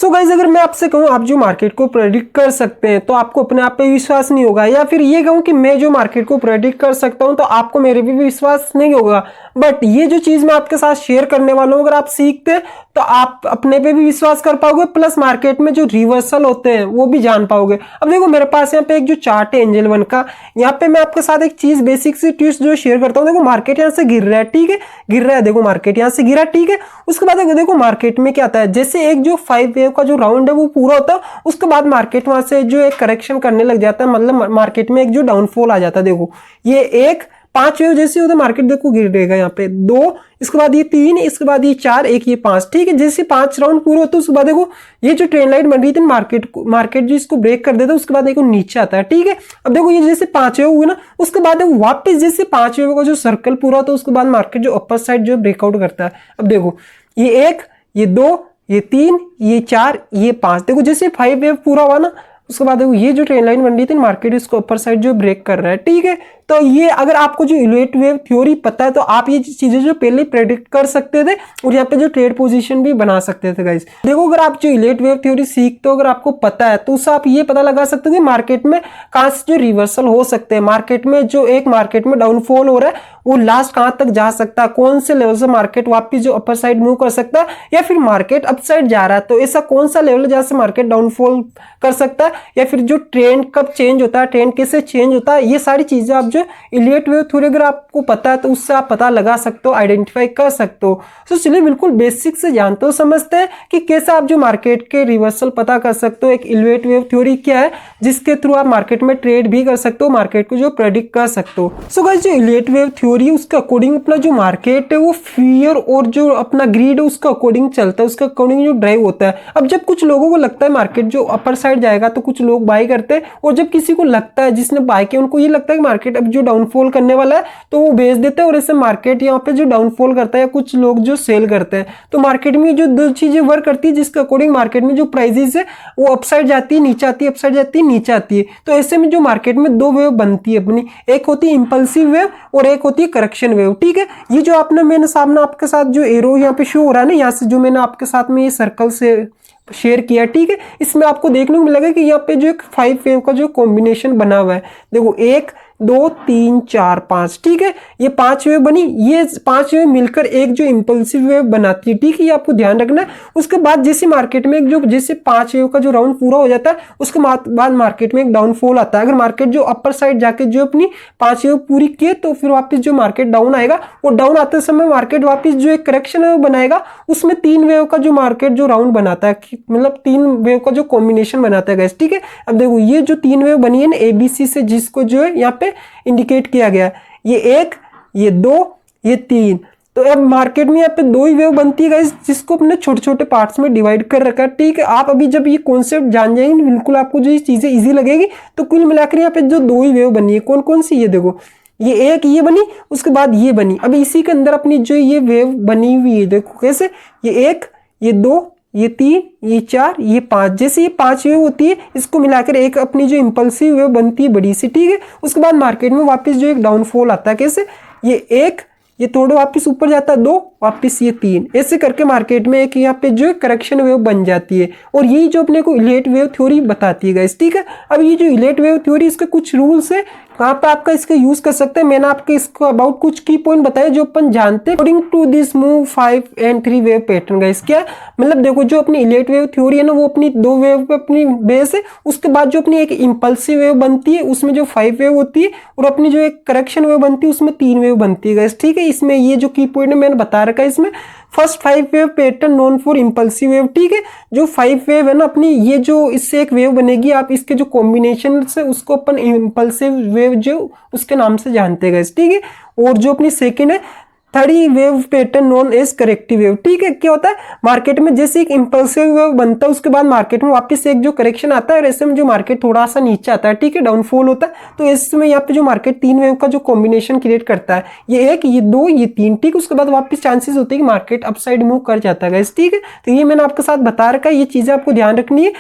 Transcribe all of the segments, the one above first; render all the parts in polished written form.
So guys, अगर मैं आपसे कहूँ आप जो मार्केट को प्रेडिक्ट कर सकते हैं तो आपको अपने आप पे विश्वास नहीं होगा, या फिर ये कहूँ कि मैं जो मार्केट को प्रेडिक्ट कर सकता हूँ तो आपको मेरे पे भी विश्वास नहीं होगा। बट ये जो चीज मैं आपके साथ शेयर करने वाला हूँ, अगर आप सीखते हैं तो आप अपने पे भी विश्वास कर पाओगे, प्लस मार्केट में जो रिवर्सल होते हैं वो भी जान पाओगे। अब देखो मेरे पास यहाँ पे एक जो चार्ट है एंजल वन का, यहाँ पे मैं आपके साथ एक चीज बेसिक सी ट्विस्ट जो शेयर करता हूँ। देखो मार्केट यहाँ से गिर रहा है, ठीक है, गिर रहा है, देखो मार्केट यहाँ से गिरा, ठीक है। उसके बाद देखो मार्केट में क्या आता है, जैसे एक जो 5 वेव का जो राउंड है वो पूरा होता है, उसके बाद मार्केट वहां से जो एक करेक्शन करने लग जाता है, मतलब मार्केट में एक जो डाउनफॉल आ जाता है। देखो ये एक 5 वेव जैसे होता है, मार्केट देखो गिर देगा यहाँ पे 2, इसके बाद ये 3, इसके बाद ये 4, एक ये 5, ठीक है। जैसे 5 राउंड पूरे होते हैं उसके बाद देखो ये जो ट्रेंड लाइन बन रही थी मार्केट जो इसको ब्रेक कर देता है, उसके बाद देखो नीचे आता है, ठीक है। अब देखो ये जैसे 5 वेव हुए ना, उसके बाद देखो वापस जैसे 5 वेव का जो सर्कल पूरा होता है उसके बाद मार्केट जो अपर साइड जो ब्रेकआउट करता है। अब देखो ये 1, ये 2, ये 3, ये 4, ये 5, देखो जैसे 5 वेव पूरा हुआ ना, उसके बाद देखो ये जो ट्रेंड लाइन बन रही थी मार्केट इसको अपर साइड जो ब्रेक कर रहा है, ठीक है। तो ये अगर आपको जो इवेल्युएट वेव थ्योरी पता है तो आप ये चीजें जो पहले प्रेडिक्ट कर सकते थे और यहाँ पे जो ट्रेड पोजीशन भी बना सकते थे गाइस। देखो अगर आप जो इवेल्युएट वेव थ्योरी सीखते हो, अगर आपको पता है तो उससे आप ये पता लगा सकते हो कि मार्केट में कहां से जो रिवर्सल हो सकते हैं, मार्केट में जो एक मार्केट में डाउनफॉल हो रहा है वो लास्ट कहां तक जा सकता है, कौन से लेवल से मार्केट वापिस जो अपर साइड मूव कर सकता है, या फिर मार्केट अप साइड जा रहा है तो ऐसा कौन सा लेवल है जहां से मार्केट डाउनफॉल कर सकता है, या फिर जो ट्रेंड कब चेंज होता है, ट्रेंड कैसे चेंज होता है, ये सारी चीजें आप जो इवेल्युएट वेव थ्योरी अगर आपको पता है तो उससे आप पता लगा सकते हो, आइडेंटिफाई कर सकते हो। तो चलिए बिल्कुल बेसिक से जानते हो, समझते हैं कि कैसे आप जो मार्केट के रिवर्सल पता कर सकते हो, एक इवेल्युएट वेव थ्योरी क्या है जिसके थ्रू आप मार्केट में ट्रेड भी कर सकते हो, मार्केट को जो प्रेडिक्ट कर सकते हो। सो गाइस, जो इवेल्युएट वेव थ्योरी है उसके अकॉर्डिंग अपना जो मार्केट है वो फियर और जो अपना ग्रीड है उसका अकॉर्डिंग चलता है, उसका अकॉर्डिंग जो ड्राइव होता है। अब जब कुछ लोगों को लगता है मार्केट जो अपर साइड जाएगा तो कुछ लोग बाय करते हैं, और जब किसी को लगता है जिसने बाय किया उनको ये लगता है कि मार्केट अब जो डाउनफॉल करने वाला है तो वो बेच देते हैं, और ऐसे मार्केट यहाँ पे जो डाउनफॉल करता है कुछ लोग जो सेल करते हैं। तो मार्केट में जो दो चीजें वर्क करती है जिसके अकॉर्डिंग मार्केट में जो प्राइसेस है वो अपसाइड जाती है, नीचे आती है, अपसाइड जाती है, नीचे आती है। तो ऐसे में जो मार्केट में दो वेव बनती है अपनी, एक होती है इंपल्सिव वेव और एक होती है करेक्शन वेव, ठीक है। ये जो आपने मैंने सामने आपके साथ जो एरो यहाँ पे शो हो रहा है ना, यहाँ से जो मैंने आपके साथ में ये सर्कल से शेयर किया, ठीक है, इसमें आपको देखने को मिलेगा कि यहाँ पे जो एक 5 वेव का जो कॉम्बिनेशन बना हुआ है, देखो 1 2 3 4 5, ठीक है, ये 5 वेव बनी, ये 5 वेव मिलकर एक जो इंपल्सिव वेव बनाती है, ठीक है, ये आपको ध्यान रखना है। उसके बाद जैसे मार्केट में एक जो जैसे 5 वेव का जो राउंड पूरा हो जाता है उसके बाद मार्केट में एक डाउनफॉल आता है। अगर मार्केट जो अपर साइड जाके जो अपनी 5 वेव पूरी किए तो फिर वापस जो मार्केट डाउन आएगा, और डाउन आते समय मार्केट वापस जो एक करेक्शन वेव बनाएगा, उसमें 3 वेव का जो मार्केट जो राउंड बनाता है, मतलब 3 वेव का जो कॉम्बिनेशन बनाता है गाइस, ठीक है। अब देखो ये जो 3 वेव बनी है ना ABC से, जिसको जो है यहाँ पे इंडिकेट किया गया है, ये 1, ये 2, ये 3, तो अब मार्केट में यहाँ पे 2 ही वेव बनती है गाइस, जिसको अपने छोटे छोटे पार्ट्स में डिवाइड कर रखा है, ठीक है। आप अभी जब ये कॉन्सेप्ट जान जाएंगे बिल्कुल आपको जो ये चीजें इजी लगेगी। तो कुल मिलाकर यहाँ पे जो 2 ही वेव बनी है, कौन कौन सी, ये देखो ये एक ये बनी, उसके बाद ये बनी। अब इसी के अंदर अपनी जो ये वेव बनी हुई है, देखो कैसे, ये 1, ये 2, ये 3, ये 4, ये 5, जैसे ये 5 वेव होती है इसको मिलाकर एक अपनी जो इंपल्सिव वेव बनती है बड़ी सी, ठीक है। उसके बाद मार्केट में वापस जो एक डाउनफॉल आता है, कैसे, ये 1, ये थोड़ा वापस ऊपर जाता है 2, वापस ये 3, ऐसे करके मार्केट में एक यहाँ पे जो करेक्शन वेव बन जाती है। और यही जो अपने को इवेल्युएट वेव थ्योरी बताती है गाइस, ठीक है। अब ये जो इवेल्युएट वेव थ्योरी इसके कुछ रूल्स है, कहाँ पे आपका इसका यूज कर सकते हैं, मैंने आपके इसको अबाउट कुछ की पॉइंट बताया जो अपन जानते हैं। According to this move 5 and 3 wave pattern guys, क्या मतलब देखो जो अपनी इवेल्युएट वेव थ्योरी है ना वो अपनी 2 वेव पे अपनी बेस है, उसके बाद जो अपनी एक इंपल्सिव वेव बनती है उसमें जो 5 वेव होती है, और अपनी जो एक करेक्शन वेव बनती है उसमें 3 वेव बनती है गाइस, ठीक है। इसमें ये जो की पॉइंट मैंने बता रखा है, इसमें first 5 wave pattern known for impulsive wave, ठीक है। जो 5 वेव है ना अपनी, ये जो इससे एक वेव बनेगी, आप इसके जो कॉम्बिनेशन से उसको अपन इंपल्सिव वेव जो उसके नाम से जानते हैं गाइस, ठीक है। और जो अपनी सेकंड है 3rd wave pattern known as corrective wave, ठीक है। क्या होता है मार्केट में जैसे एक इंपल्सिव वेव बनता है उसके बाद मार्केट में वापस एक जो करेक्शन आता है, और ऐसे में जो मार्केट थोड़ा सा नीचे आता है, ठीक है, डाउनफॉल होता है। तो इसमें यहाँ पे जो मार्केट 3 वेव का जो कॉम्बिनेशन क्रिएट करता है, ये 1, ये 2, ये 3, ठीक, उसके बाद वापस चांसेस होते हैं कि मार्केट अपसाइड मूव कर जाता है गाइस, ठीक है। तो ये मैंने आपके साथ बता रखा है, ये चीजें आपको ध्यान रखनी है।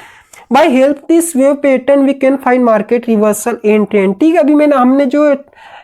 By help this wave pattern we can find market reversal and trend, ठीक है। अभी हमने जो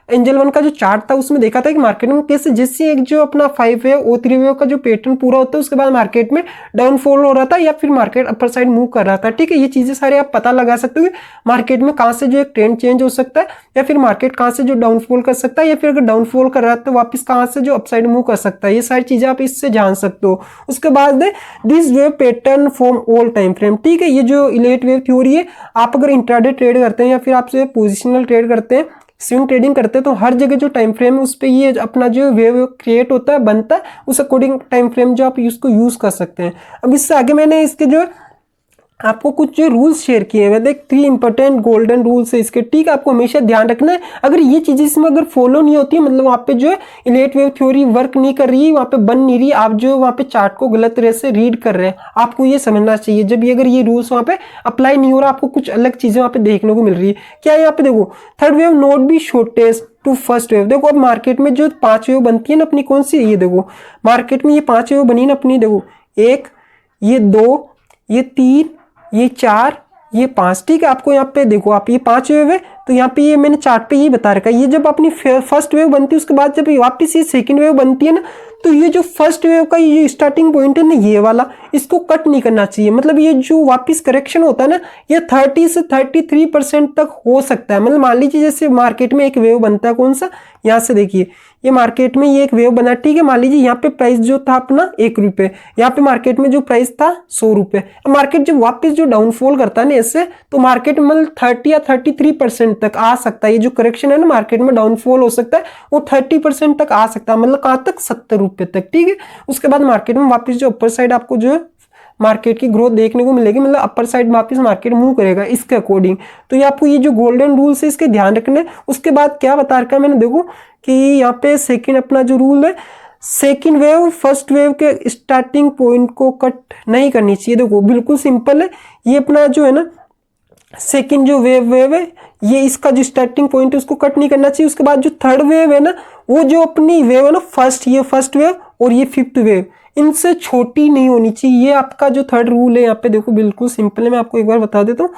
एंजल वन का जो चार्ट था उसमें देखा था कि मार्केट में कैसे जैसे एक जो अपना 5 वेव O3 वेव का जो पैटर्न पूरा होता है उसके बाद मार्केट में डाउनफॉल हो रहा था या फिर मार्केट अपर साइड मूव कर रहा था। ठीक है, ये चीजें सारे आप पता लगा सकते हो मार्केट में कहां से जो एक ट्रेंड चेंज हो सकता है या फिर मार्केट कहां से जो डाउनफॉल कर सकता है या फिर अगर डाउनफॉल कर रहा है तो वापस कहां से जो अपसाइड मूव कर सकता है। ये सारी चीजें आप इससे जान सकते हो। उसके बाद this wave pattern form all time frame. ठीक है, ये जो इलेट वेव थ्योरी है, आप अगर इंट्राडे ट्रेड करते हैं या फिर आप जो पोजिशनल ट्रेड करते हैं, स्विंग ट्रेडिंग करते हैं, तो हर जगह जो टाइम फ्रेम है उस पर ये अपना जो वेव क्रिएट होता है बनता है, उस अकॉर्डिंग टाइम फ्रेम जो आप उसको यूज कर सकते हैं। अब इससे आगे मैंने इसके जो आपको कुछ जो रूल्स शेयर किए हैं, देख 3 इंपॉर्टेंट गोल्डन रूल्स है इसके। ठीक है, आपको हमेशा ध्यान रखना है अगर ये चीजें इसमें अगर फॉलो नहीं होती है, मतलब वहाँ पे जो है इलेट वेव थ्योरी वर्क नहीं कर रही है, वहाँ पे बन नहीं रही, आप जो वहाँ पे चार्ट को गलत तरह से रीड कर रहे हैं, आपको ये समझना चाहिए। जब ये अगर ये रूल्स वहाँ पे अप्लाई नहीं हो रहा, आपको कुछ अलग चीजें वहाँ पे देखने को मिल रही है। क्या है यहाँ पे देखो, third wave not be shortest to first wave. देखो अब मार्केट में जो 5 वेव बनती है ना अपनी, कौन सी, ये देखो मार्केट में ये 5 वेव बनी ना अपनी, देखो 1, ये 2, ये 3, ये 4, ये 5। ठीक है, आपको यहाँ पे देखो आप ये 5 वेव है, तो यहाँ पे ये मैंने चार्ट पे ये बता रखा है, ये जब अपनी फर्स्ट वेव बनती है उसके बाद जब वापस ये सेकंड वेव बनती है ना, तो ये जो फर्स्ट वेव का ये स्टार्टिंग पॉइंट है ना ये वाला, इसको कट नहीं करना चाहिए। मतलब ये जो वापस करेक्शन होता है ना, ये 30 से 33% तक हो सकता है। मतलब मान लीजिए जैसे मार्केट में एक वेव बनता है, कौन सा, यहाँ से देखिए ये मार्केट में ये एक वेव बना। ठीक है, मान लीजिए यहाँ पे प्राइस जो था अपना 1 रुपये, यहाँ पे मार्केट में जो प्राइस था 100 रुपये। मार्केट जब वापस जो डाउनफॉल करता है ना इससे, तो मार्केट में 30 या 33% तक आ सकता है। ये जो करेक्शन है ना मार्केट में डाउनफॉल हो सकता है, वो 30% तक आ सकता है, मतलब कहाँ तक, 70 रुपये तक। ठीक है, उसके बाद मार्केट में वापस जो अपर साइड आपको जो है मार्केट की ग्रोथ देखने को मिलेगी, मतलब अपर साइड वापस मार्केट मूव करेगा इसके अकॉर्डिंग। तो ये आपको ये जो गोल्डन रूल्स है इसके ध्यान रखना है। उसके बाद क्या बता रखा है मैंने, देखो कि यहाँ पे सेकंड अपना जो रूल है, सेकंड वेव फर्स्ट वेव के स्टार्टिंग पॉइंट को कट नहीं करनी चाहिए। देखो बिल्कुल सिंपल है, ये अपना जो है ना सेकंड जो वेव है, ये इसका जो स्टार्टिंग पॉइंट है उसको कट नहीं करना चाहिए। उसके बाद जो थर्ड वेव है ना, वो जो अपनी वेव है ना फर्स्ट, ये फर्स्ट वेव और ये फिफ्थ वेव, इनसे छोटी नहीं होनी चाहिए। ये आपका जो थर्ड रूल है, यहाँ पे देखो बिल्कुल सिंपल है, मैं आपको एक बार बता देता हूँ।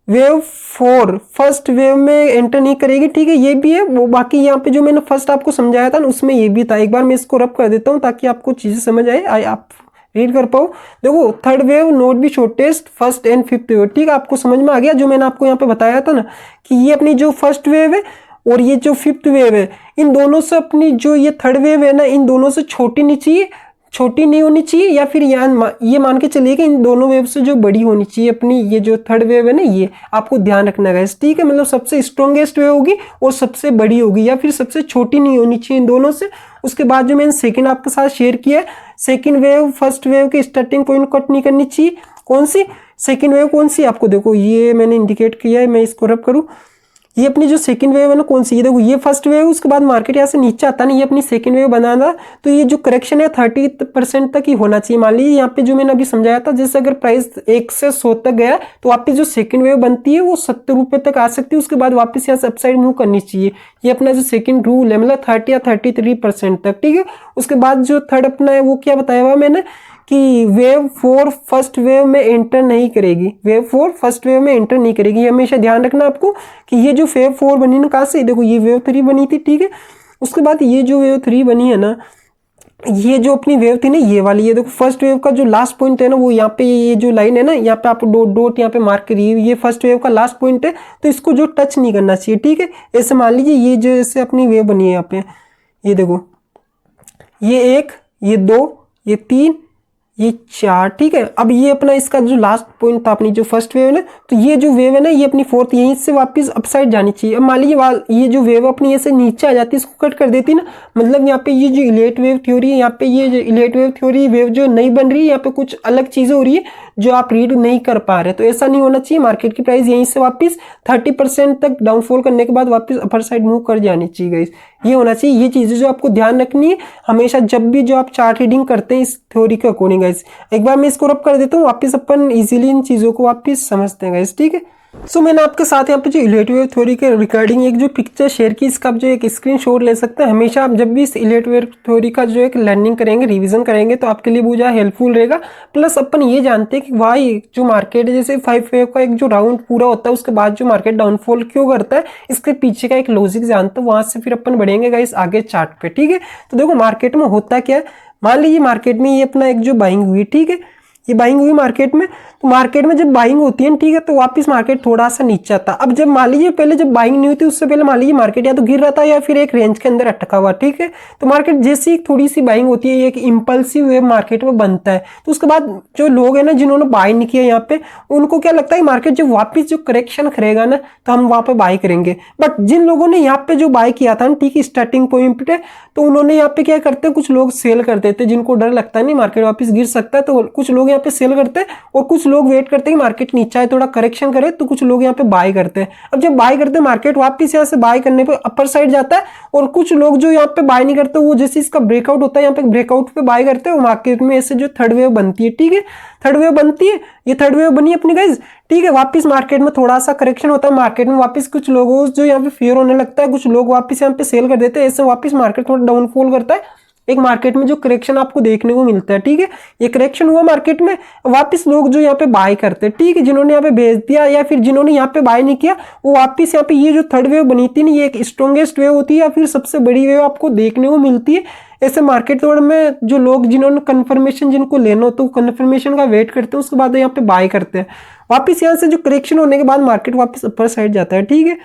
वेव 4 फर्स्ट वेव में एंटर नहीं करेगी। ठीक है, ये भी है वो, बाकी यहाँ पे जो मैंने फर्स्ट आपको समझाया था ना उसमें ये भी था। एक बार मैं इसको रब कर देता हूँ ताकि आपको चीजें समझ आए, आप रीड कर पाओ। देखो third wave not be shortest first and fifth wave. ठीक है, आपको समझ में आ गया जो मैंने आपको यहाँ पे बताया था ना, कि ये अपनी जो फर्स्ट वेव है और ये जो फिफ्थ वेव है, इन दोनों से अपनी जो ये थर्ड वेव है ना, इन दोनों से छोटी नहीं होनी चाहिए, या फिर ये मान के चलिए कि इन दोनों वेव से जो बड़ी होनी चाहिए अपनी ये जो थर्ड वेव है ना, ये आपको ध्यान रखना है। ठीक है, मतलब सबसे स्ट्रॉन्गेस्ट वेव होगी और सबसे बड़ी होगी, या फिर सबसे छोटी नहीं होनी चाहिए इन दोनों से। उसके बाद जो मैंने सेकंड आपके साथ शेयर किया है, सेकंड वेव फर्स्ट वेव के स्टार्टिंग पॉइंट कट नहीं करनी चाहिए। कौन सी सेकंड वेव, कौन सी, आपको देखो ये मैंने इंडिकेट किया है, मैं इसको रब करूँ, ये अपनी जो सेकंड वेव है ना कौन सी, ये देखो ये फर्स्ट वेव, उसके बाद मार्केट यहाँ से नीचे आता ना, ये अपनी सेकंड वेव बनाना, तो ये जो करेक्शन है 30% तक ही होना चाहिए। मान लीजिए यहाँ पे जो मैंने अभी समझाया था, जैसे अगर प्राइस 1 से 100 तक गया तो वापस जो सेकंड वेव बनती है वो 70 रुपये तक आ सकती है, उसके बाद वापस यहाँ से अपसाइड मूव करनी चाहिए। ये अपना जो सेकंड रूल है, मतलब 30 या 33% तक। ठीक है, उसके बाद जो थर्ड अपना है वो क्या बताया हुआ मैंने, कि वेव 4 फर्स्ट वेव में एंटर नहीं करेगी। वेव 4 फर्स्ट वेव में एंटर नहीं करेगी, ये हमेशा ध्यान रखना आपको कि ये जो वेव 4 बनी ना, कहाँ से, देखो ये वेव 3 बनी थी। ठीक है, उसके बाद ये जो वेव 3 बनी है ना, ये जो अपनी वेव थी ना ये वाली, ये देखो फर्स्ट वेव का जो लास्ट पॉइंट है ना, वो यहाँ पे ये जो लाइन है ना, यहाँ पे आप डॉट यहाँ पे मार्क करिए, ये फर्स्ट वेव का लास्ट पॉइंट है, तो इसको जो टच नहीं करना चाहिए। ठीक है, ऐसे मान लीजिए ये जो ऐसे अपनी वेव बनी है यहाँ पे, ये देखो ये 1, ये 2, ये 3, ये 4। ठीक है, अब ये अपना इसका जो लास्ट पॉइंट था अपनी जो फर्स्ट वेव है ना, तो ये जो वेव है ना ये अपनी फोर्थ, यहीं से वापस अपसाइड जानी चाहिए। अब मान लीजिए ये जो वेव अपनी ऐसे नीचे आ जाती है, इसको कट कर देती ना, मतलब यहाँ पे ये जो इलेट वेव थ्योरी है, यहाँ पे ये जो इलेट वेव थ्योरी वेव जो नहीं बन रही है, यहाँ पे कुछ अलग चीजें हो रही है जो आप रीड नहीं कर पा रहे। तो ऐसा नहीं होना चाहिए, मार्केट की प्राइस यहीं से वापस 30% तक डाउनफॉल करने के बाद वापस अपर साइड मूव कर जानी चाहिए गाइस, ये होना चाहिए। ये चीजें जो आपको ध्यान रखनी है हमेशा जब भी जो आप चार्ट रीडिंग करते हैं इस थ्योरी के अकॉर्डिंग गाइस। एक बार मैं इसको रब कर देता हूँ, वापस अपन इजीली इन चीजों को वापस समझते हैं गाइस। ठीक है। सो मैंने आपके साथ यहाँ पे जो इलियट वेव थ्योरी के रिगार्डिंग एक जो पिक्चर शेयर की, इसका आप जो एक स्क्रीनशॉट ले सकते हैं। हमेशा आप जब भी इस इलियट वेव थ्योरी का जो एक लर्निंग करेंगे, रिवीजन करेंगे, तो आपके लिए बहुत ज़्यादा हेल्पफुल रहेगा। प्लस अपन ये जानते हैं कि वाई जो मार्केट है, जैसे 5 वेव का एक जो राउंड पूरा होता है उसके बाद जो मार्केट डाउनफॉल क्यों करता है, इसके पीछे का एक लॉजिक जानते हैं। वहाँ से फिर अपन बढ़ेंगे गाइस आगे चार्ट पे, ठीक है। तो देखो मार्केट में होता क्या है, मान लीजिए मार्केट में ये अपना एक जो बाइंग हुई, ठीक है, ये बाइंग हुई मार्केट में। तो मार्केट में जब बाइंग होती है, ठीक है, तो वापस मार्केट थोड़ा सा नीचे आता। अब जब मान लीजिए पहले जब बाइंग नहीं हुई थी उससे पहले मान लीजिए मार्केट या तो गिर रहा था या फिर एक रेंज के अंदर अटका हुआ, ठीक है। तो मार्केट जैसी थोड़ी सी बाइंग होती है, एक इंपल्सिव वेव मार्केट में बनता है। तो उसके बाद जो लोग हैं ना जिन्होंने बाय नहीं किया यहाँ पे, उनको क्या लगता है मार्केट जब वापस जो करेक्शन करेगा ना तो हम वहां पे बाय करेंगे। बट जिन लोगों ने यहाँ पे जो बाय किया था, ठीक है, स्टार्टिंग पॉइंट पे, तो उन्होंने यहाँ पे क्या करते हैं, कुछ लोग सेल कर देते हैं। जिनको डर लगता है नहीं मार्केट वापस गिर सकता है, तो कुछ लोग यहाँ पे सेल करते हैं और कुछ लोग वेट करते हैं कि मार्केट नीचे आए, थोड़ा करेक्शन करे, तो कुछ लोग यहाँ पे बाय करते हैं। अब जब बाय करते हैं मार्केट वापस यहाँ से बाय करने पे अपर साइड जाता है, और कुछ लोग जो यहाँ पे बाय नहीं करते वो जैसे इसका ब्रेकआउट होता है यहाँ पे ब्रेकआउट पे बाय करते हैं, और मार्केट में ऐसे जो थर्ड वेव बनती है, ठीक है, थर्ड वेव बनती है, ये थर्ड वेव बनी अपनी गाइस, ठीक है। वापस मार्केट में थोड़ा सा करेक्शन होता है, मार्केट में वापस कुछ लोगों जो यहाँ पे फेयर होने लगता है, कुछ लोग वापस यहाँ पे सेल कर देते हैं, ऐसे वापस मार्केट थोड़ा डाउनफॉल करता है। एक मार्केट में जो करेक्शन आपको देखने को मिलता है, ठीक है, ये करेक्शन हुआ मार्केट में, वापस लोग जो यहाँ पे बाय करते हैं, ठीक है, जिन्होंने यहाँ पे बेच दिया या फिर जिन्होंने यहाँ पे बाय नहीं किया, वो वापस यहाँ पे ये जो थर्ड वेव बनी थी ना, ये एक स्ट्रॉन्गेस्ट वेव होती है या फिर सबसे बड़ी वेव आपको देखने को मिलती है। ऐसे मार्केट तोड़ में जो लोग जिन्होंने कंफर्मेशन जिनको लेना हो तो कंफर्मेशन का वेट करते हैं, उसके बाद यहाँ पे बाय करते हैं। वापस यहाँ से जो करेक्शन होने के बाद मार्केट वापस अपर साइड जाता है, ठीक है,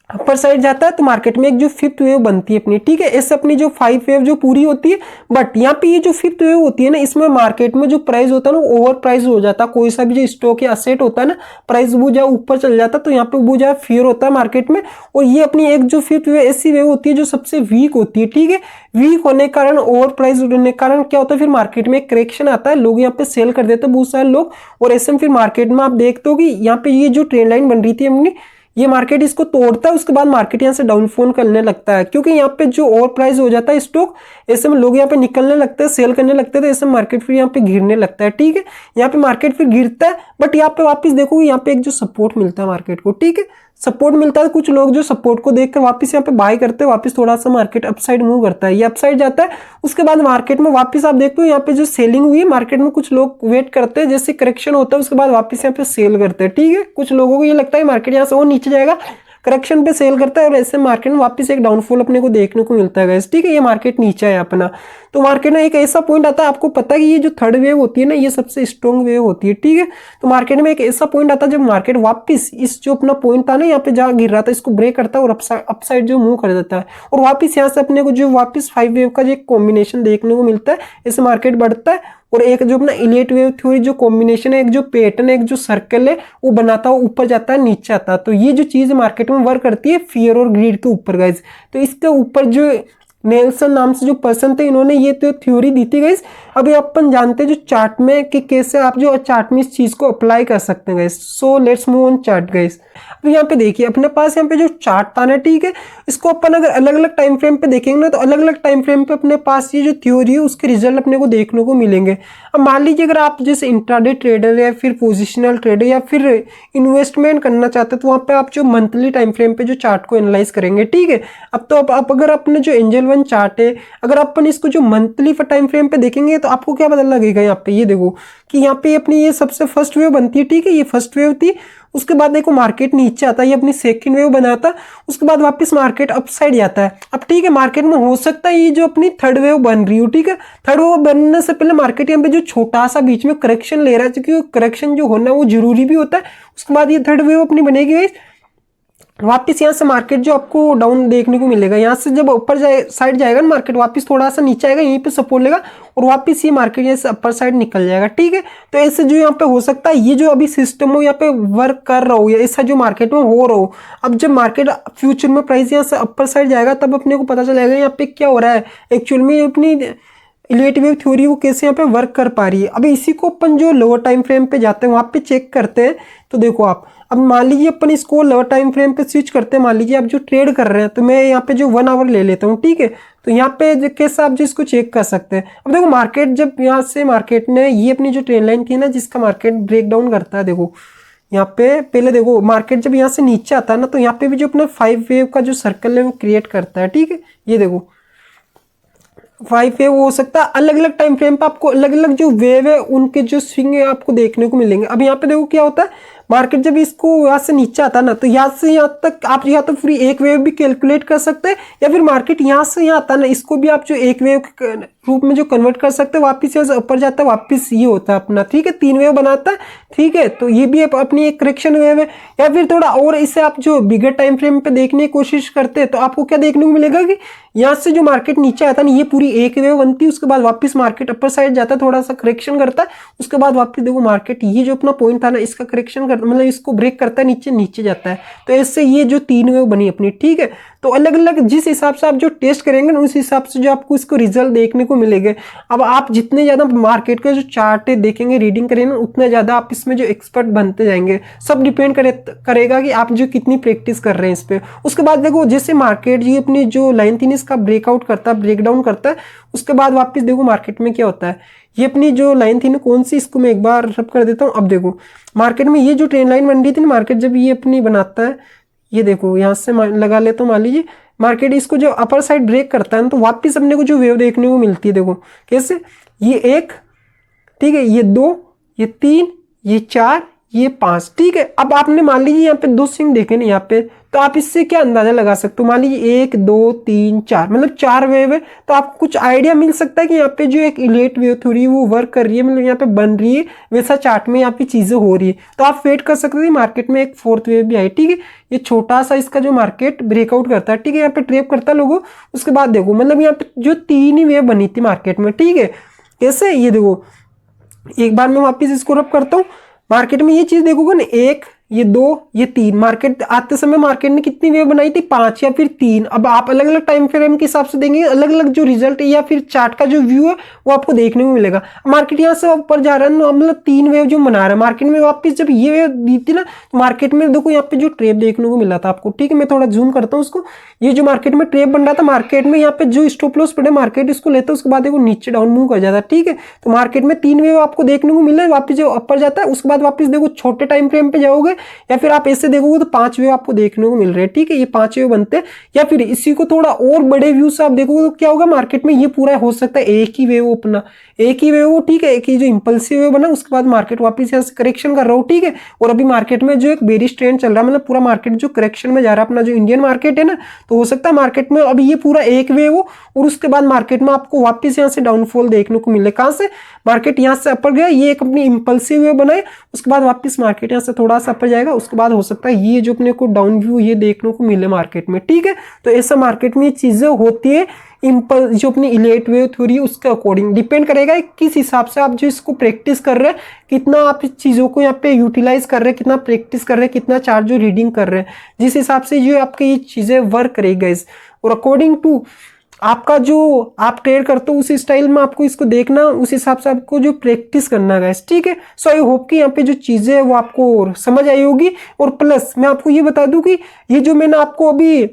अपर साइड जाता है, तो मार्केट में एक जो फिफ्थ वेव बनती है अपनी, ठीक है, ऐसे अपनी जो 5 वेव जो पूरी होती है। बट यहाँ पे ये जो फिफ्थ वेव होती है ना, इसमें मार्केट में जो प्राइस होता है ना ओवर प्राइस हो जाता है। कोई सा भी जो स्टॉक या असेट होता है ना, प्राइस वो जो ऊपर चल जाता है, तो यहाँ पे वो जो फियर होता है मार्केट में। और ये अपनी एक जो फिफ्थ वेव ऐसी वेव होती है जो सबसे वीक होती है, ठीक है। वीक होने के कारण, ओवर प्राइस होने के कारण क्या होता है, फिर मार्केट में एक करेक्शन आता है, लोग यहाँ पे सेल कर देते हैं बहुत सारे लोग। और ऐसे में फिर मार्केट में आप देखते हो कि यहाँ पे ये जो ट्रेंड लाइन बन रही थी अपनी, ये मार्केट इसको तोड़ता है, उसके बाद मार्केट यहाँ से डाउनफॉल करने लगता है, क्योंकि यहाँ पे जो ओवर प्राइस हो जाता है स्टॉक, ऐसे में लोग यहाँ पे निकलने लगते हैं, सेल करने लगते हैं, तो ऐसे मार्केट फिर यहाँ पे गिरने लगता है, ठीक है। यहाँ पे मार्केट फिर गिरता है, बट यहाँ पे वापस देखोगे यहाँ पे एक जो सपोर्ट मिलता है मार्केट को, ठीक है, सपोर्ट मिलता है। कुछ लोग जो सपोर्ट को देखकर वापस यहाँ पे बाय करते हैं, वापस थोड़ा सा मार्केट अपसाइड मूव करता है, ये अपसाइड जाता है। उसके बाद मार्केट में वापस आप देखते हो यहाँ पे जो सेलिंग हुई है मार्केट में, कुछ लोग वेट करते हैं जैसे करेक्शन होता है, उसके बाद वापस यहाँ पे सेल करते हैं, ठीक है। कुछ लोगों को ये लगता है मार्केट यहाँ से और नीचे जाएगा, करेक्शन पे सेल करता है, और ऐसे मार्केट में वापस एक डाउनफॉल अपने को देखने को मिलता है गाइस, ठीक है। ये मार्केट नीचे है अपना, तो मार्केट में एक ऐसा पॉइंट आता है, आपको पता है कि ये जो थर्ड वेव होती है ना, ये सबसे स्ट्रॉन्ग वेव होती है, ठीक है। तो मार्केट में एक ऐसा पॉइंट आता है जब मार्केट वापस इस जो अपना पॉइंट था ना यहाँ पे जहाँ गिर रहा था, इसको ब्रेक करता है और अपसाइड जो मूव कर देता है, और वापस यहाँ से अपने को जो वापस 5 वेव का जो एक कॉम्बिनेशन देखने को मिलता है, इससे मार्केट बढ़ता है। और एक जो अपना इलियट वेव थ्योरी जो कॉम्बिनेशन है, एक जो पैटर्न है, एक जो सर्कल है, वो बनाता है, ऊपर जाता है, नीचे आता है। तो ये जो चीज मार्केट में वर्क करती है फियर और ग्रीड के ऊपर गाइस। तो इसके ऊपर जो नेल्सन नाम से जो पर्सन थे, इन्होंने ये तो थ्योरी दी थी गाइस। अभी अपन जानते हैं जो चार्ट में कि कैसे आप जो चार्ट में इस चीज को अप्लाई कर सकते हैं guys. So let's move on chart guys. अब यहाँ पे देखिए अपने पास यहाँ पे जो चार्ट था ना, ठीक है, इसको अपन अगर अलग अलग टाइम फ्रेम पे देखेंगे ना, तो अलग अलग टाइम फ्रेम पे अपने पास ये जो थ्योरी है उसके रिजल्ट अपने को देखने को मिलेंगे। अब मान लीजिए अगर आप जैसे इंट्राडे ट्रेडर या फिर पोजिशनल ट्रेडर या फिर इन्वेस्टमेंट करना चाहते हैं, तो वहाँ पे आप जो मंथली टाइम फ्रेम पे जो चार्ट को एनालाइज करेंगे, ठीक है। अब तो आप अगर अपने जो एंजल वन चार्ट है, अगर अपन इसको जो मंथली टाइम फ्रेम पे देखेंगे, तो आपको क्या पता लगेगा, यहाँ पे ये देखो कि यहाँ पे अपनी ये सबसे फर्स्ट वेव बनती है, ठीक है, ये फर्स्ट वेव थी। उसके बाद देखो मार्केट नीचे आता है, ये अपनी सेकंड वेव बनाता है, उसके बाद वापस मार्केट अपसाइड जाता है। अब ठीक है, मार्केट में हो सकता है ये जो अपनी थर्ड वेव बन रही हो, ठीक है, थर्ड वेव बनने से पहले मार्केट यहाँ पे जो छोटा सा बीच में करेक्शन ले रहा है, क्योंकि करेक्शन जो होना है वो जरूरी भी होता है। उसके बाद ये थर्ड वेव अपनी बनेगी, वापस यहाँ से मार्केट जो आपको डाउन देखने को मिलेगा, यहाँ से जब ऊपर साइड जाएगा ना मार्केट, वापस थोड़ा सा नीचे आएगा, यहीं पे सपोर्ट लेगा और वापस ये मार्केट यहाँ से अपर साइड निकल जाएगा, ठीक है। तो ऐसे जो यहाँ पे हो सकता है, ये जो अभी सिस्टम हो यहाँ पे वर्क कर रहा हो, या ऐसा जो मार्केट में हो रहा हो, अब जब मार्केट फ्यूचर में प्राइस यहाँ से अपर साइड जाएगा, तब अपने को पता चलेगा यहाँ पे क्या हो रहा है एक्चुअल में, अपनी इलियट वेव थ्योरी वो कैसे यहाँ पे वर्क कर पा रही है। अभी इसी को अपन जो लोअर टाइम फ्रेम पे जाते हैं वहाँ पे चेक करते हैं। तो देखो आप, अब मान लीजिए अपन इसको लोअर टाइम फ्रेम पे स्विच करते हैं, मान लीजिए आप जो ट्रेड कर रहे हैं, तो मैं यहाँ पे जो 1 आवर ले लेता हूँ, ठीक है। तो यहाँ पे कैसे आप जो इसको चेक कर सकते हैं, अब देखो मार्केट जब यहाँ से मार्केट ने ये अपनी जो ट्रेंड लाइन थी ना, जिसका मार्केट ब्रेक डाउन करता है, देखो यहाँ पे पहले देखो मार्केट जब यहाँ से नीचे आता है ना, तो यहाँ पे भी जो अपना 5 वेव का जो सर्कल है वो क्रिएट करता है, ठीक है। ये देखो 5 वेव हो सकता है, अलग अलग टाइम फ्रेम पे आपको अलग अलग जो वेव है उनके जो स्विंग है आपको देखने को मिलेंगे। अब यहाँ पे देखो क्या होता है, मार्केट जब इसको यहाँ से नीचे आता है ना, तो यहाँ से यहाँ तक आप या तो फ्री एक वेव भी कैलकुलेट कर सकते हैं, या फिर मार्केट यहाँ से यहाँ आता है ना, इसको भी आप जो एक वेव के रूप में जो कन्वर्ट कर सकते हैं, वापस यहाँ से ऊपर जाता है, वापस ये होता है अपना, ठीक है, 3 वेव बनाता है, ठीक है। तो ये भी अपनी एक करेक्शन वेव है। या फिर थोड़ा और इसे आप जो बिगर टाइम फ्रेम पे देखने की कोशिश करते हैं, तो आपको क्या देखने को मिलेगा कि यहाँ से जो मार्केट नीचे आता है ना, ये पूरी एक वेव बनती है, उसके बाद वापस मार्केट अपर साइड जाता है, थोड़ा सा करेक्शन करता है, उसके बाद वापस देखो मार्केट ये जो अपना पॉइंट था ना, इसका करेक्शन करता, मतलब इसको ब्रेक करता है, नीचे नीचे जाता है। तो इससे ये जो 3 वेव बनी अपनी, ठीक है। तो अलग अलग जिस हिसाब से आप जो टेस्ट करेंगे ना, उस हिसाब से जो आपको इसको रिजल्ट देखने को मिलेंगे। अब आप जितने ज्यादा मार्केट का जो चार्ट देखेंगे, रीडिंग करेंगे, उतना ज्यादा आप इसमें जो एक्सपर्ट बनते जाएंगे। सब डिपेंड करेगा कि आप जो कितनी प्रैक्टिस कर रहे हैं इस पे। उसके बाद देखो जैसे मार्केट ये अपनी जो लाइन थी इसका ब्रेकआउट करता है, ब्रेकडाउन करता है, उसके बाद वापस देखो मार्केट में क्या होता है। ये अपनी जो लाइन थी ना कौन सी, इसको मैं एक बार रब कर देता हूँ। अब देखो मार्केट में ये जो ट्रेंड लाइन बन रही थी ना, मार्केट जब ये अपनी बनाता है, ये देखो यहाँ से लगा लेता हूँ, मान लीजिए मार्केट इसको जो अपर साइड ब्रेक करता है ना, तो वापस अपने को जो वेव देखने को मिलती है, देखो कैसे, ये 1, ठीक है, ये 2, ये 3, ये 4, ये 5, ठीक है। अब आपने मान लीजिए यहाँ पे 2 स्विंग देखे ना यहाँ पे, तो आप इससे क्या अंदाजा लगा सकते हो, मान लीजिए 1 2 3 4, मतलब 4 वेव है, तो आपको कुछ आइडिया मिल सकता है कि यहाँ पे जो एक इलेट वेव थ्योरी वो वर्क कर रही है, मतलब यहाँ पे बन रही है, वैसा चार्ट में यहाँ पे चीजें हो रही है। तो आप वेट कर सकते हैं मार्केट में एक 4th वेव भी आई, ठीक है। ये छोटा सा इसका जो मार्केट ब्रेकआउट करता है, ठीक है, यहाँ पे ट्रेप करता है लोगों। उसके बाद देखो मतलब यहाँ पे जो 3 ही वेव बनी थी मार्केट में, ठीक है, कैसे, ये देखो एक बार मैं वापिस इसको रब करता हूँ। मार्केट में ये चीज देखोगे ना, 1 ये 2 ये 3, मार्केट आते समय मार्केट ने कितनी वेव बनाई थी, 5 या फिर 3। अब आप अलग अलग टाइम फ्रेम के हिसाब से देंगे, अलग अलग जो रिजल्ट है या फिर चार्ट का जो व्यू है वो आपको देखने को मिलेगा। मार्केट यहाँ से ऊपर जा रहा है, मतलब 3 वेव जो बना रहा है मार्केट में, वापस जब ये वेव दी थी ना, तो मार्केट में देखो यहाँ पे जो ट्रेप देखने को मिला था आपको, ठीक है। मैं थोड़ा जूम करता हूँ उसको, ये जो मार्केट में ट्रेप बन रहा था, मार्केट में यहाँ पे जो स्टॉप लॉस पड़े मार्केट इसको लेता है, उसके बाद देखो नीचे डाउन मूव कर जाता है, ठीक है। तो मार्केट में 3 वेव आपको देखने को मिला है, वापस जो ऊपर जाता है, उसके बाद वापस देखो छोटे टाइम फ्रेम पे जाओगे या फिर आप ऐसे देखोगे तो 5 वेव आपको देखने को मिल रहे हैं, ठीक है। ये 5 वेव बनते हैं, या फिर इसी को थोड़ा और बड़े व्यू से आप देखोगे तो क्या होगा, मार्केट में ये पूरा हो सकता है एक ही वेव अपना, एक ही वेव, ठीक है, एक ही जो इंपल्सिव वेव बना, उसके बाद मार्केट वापस यहाँ से करेक्शन कर रहा हूँ, ठीक है। और अभी मार्केट में जो एक बेरिश ट्रेंड चल रहा है, मतलब पूरा मार्केट जो करेक्शन में जा रहा है, अपना जो इंडियन मार्केट है ना, तो हो सकता है मार्केट में अभी ये पूरा एक वेव हो और उसके बाद मार्केट में आपको वापस यहाँ से डाउनफॉल देखने को मिले। कहाँ से, मार्केट यहाँ से अपर गया, ये एक अपनी इंपल्सिव वेव बनाए, उसके बाद वापस मार्केट यहाँ से थोड़ा सा अपर जाएगा, उसके बाद हो सकता है ये जो अपने को डाउन व्यू ये देखने को मिले मार्केट में, ठीक है। तो ऐसा मार्केट में ये चीजें होती है। इम्पल्स जो अपनी इलेट वेव थ्योरी उसके अकॉर्डिंग डिपेंड करेगा किस हिसाब से आप जो इसको प्रैक्टिस कर रहे हैं, कितना आप इस चीज़ों को यहाँ पे यूटिलाइज कर रहे हैं, कितना प्रैक्टिस कर रहे हैं, कितना चार्ट जो रीडिंग कर रहे हैं, जिस हिसाब से जो आपके ये चीज़ें वर्क करेगी गाइस। और अकॉर्डिंग टू आपका जो आप ट्रेड करते हो उस स्टाइल में आपको इसको देखना, उस हिसाब से आपको जो प्रैक्टिस करना है, ठीक है। सो आई होप कि यहाँ पे जो चीज़ें है वो आपको समझ आई होगी। और प्लस मैं आपको ये बता दूं कि ये जो मैंने आपको अभी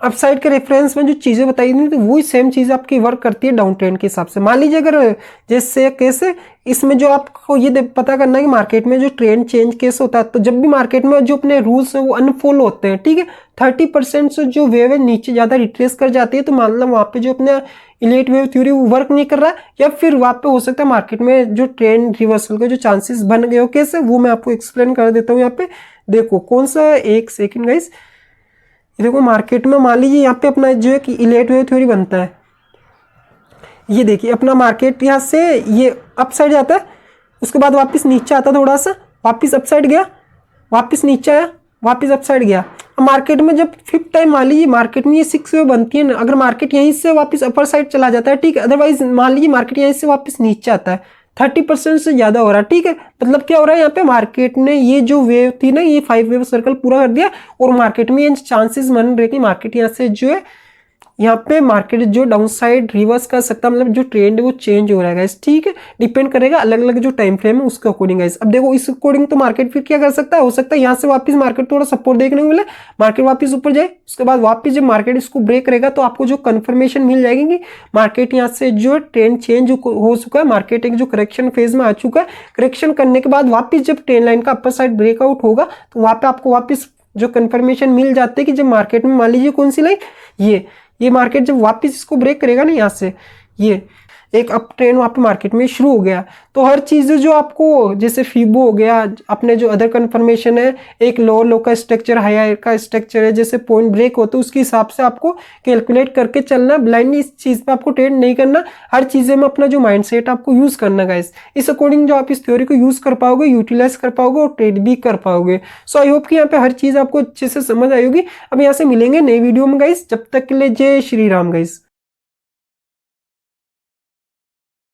अपसाइड के रेफरेंस में जो चीज़ें बताई थी, तो वही सेम चीज़ आपकी वर्क करती है डाउन ट्रेंड के हिसाब से। मान लीजिए अगर जैसे कैसे इसमें जो आपको ये पता करना है कि मार्केट में जो ट्रेंड चेंज कैसे होता है, तो जब भी मार्केट में जो अपने रूल्स हैं वो अनफॉलो होते हैं, ठीक है, 30% से जो वेव है नीचे ज़्यादा रिट्रेस कर जाती है, तो मान लो वहाँ पे जो अपने इलेट वेव थ्योरी वो वर्क नहीं कर रहा है, या फिर वहाँ पे हो सकता है मार्केट में जो ट्रेंड रिवर्सल के जो चांसेस बन गए हो कैसे, वो मैं आपको एक्सप्लेन कर देता हूँ। यहाँ पे देखो कौन सा, एक सेकेंड गाइस, देखो मार्केट में मान लीजिए यहाँ पे अपना जो है कि इलेट वेव थ्योरी बनता है, ये देखिए अपना मार्केट यहाँ से ये अप साइड जाता है, उसके बाद वापस नीचे आता, थोड़ा सा वापस अप साइड गया, वापस नीचे आया, वापस अप साइड गया। मार्केट में जब 5th टाइम मान लीजिए मार्केट में ये 6 वेव बनती है ना, अगर मार्केट यहीं से वापस अपर साइड चला जाता है, ठीक है, अदरवाइज मान लीजिए मार्केट यहीं से वापस नीचे आता है, 30% से ज़्यादा हो रहा है, ठीक है। मतलब क्या हो रहा है, यहाँ पे मार्केट ने ये जो वेव थी ना, ये 5 वेव सर्कल पूरा कर दिया, और मार्केट में ये चांसेस बन रहे कि मार्केट यहाँ से जो है यहाँ पे मार्केट जो डाउन साइड रिवर्स कर सकता है, मतलब जो ट्रेंड है वो चेंज हो रहा है गाइस, ठीक है। डिपेंड करेगा अलग अलग जो टाइम फ्रेम है उसके अकॉर्डिंग गाइस। अब देखो इस अकॉर्डिंग तो मार्केट फिर क्या कर सकता है, हो सकता है यहाँ से वापस मार्केट थोड़ा सपोर्ट देखने को मिले, मार्केट वापस ऊपर जाए, उसके बाद वापस जब मार्केट इसको ब्रेक करेगा तो आपको जो कंफर्मेशन मिल जाएगी कि मार्केट यहाँ से जो ट्रेंड चेंज हो चुका है, मार्केट एक जो करेक्शन फेज में आ चुका है। करेक्शन करने के बाद वापस जब ट्रेंड लाइन का अपर साइड ब्रेकआउट होगा तो वहां पे आपको वापस जो कंफर्मेशन मिल जाते हैं कि जब मार्केट में मान लीजिए कौन सी लाइन, ये मार्केट जब वापस इसको ब्रेक करेगा ना, यहाँ से ये एक अप ट्रेंड वहाँ पे मार्केट में शुरू हो गया, तो हर चीज़ जो आपको जैसे फीबो हो गया, अपने जो अदर कंफर्मेशन है, एक लोअर लो का स्ट्रक्चर हाई हाई का स्ट्रक्चर है, जैसे पॉइंट ब्रेक होता है उसके हिसाब से आपको कैलकुलेट करके चलना, ब्लाइंडली इस चीज़ पे आपको ट्रेड नहीं करना, हर चीज़ें में अपना जो माइंडसेट आपको यूज़ करना गाइस। इस अकॉर्डिंग जो आप इस थ्योरी को यूज़ कर पाओगे, यूटिलाइज कर पाओगे और ट्रेड भी कर पाओगे। सो आई होप कि यहाँ पे हर चीज़ आपको अच्छे से समझ आई होगी। अब यहाँ से मिलेंगे नई वीडियो में गाइस, जब तक के लिए जय श्री राम गाइस।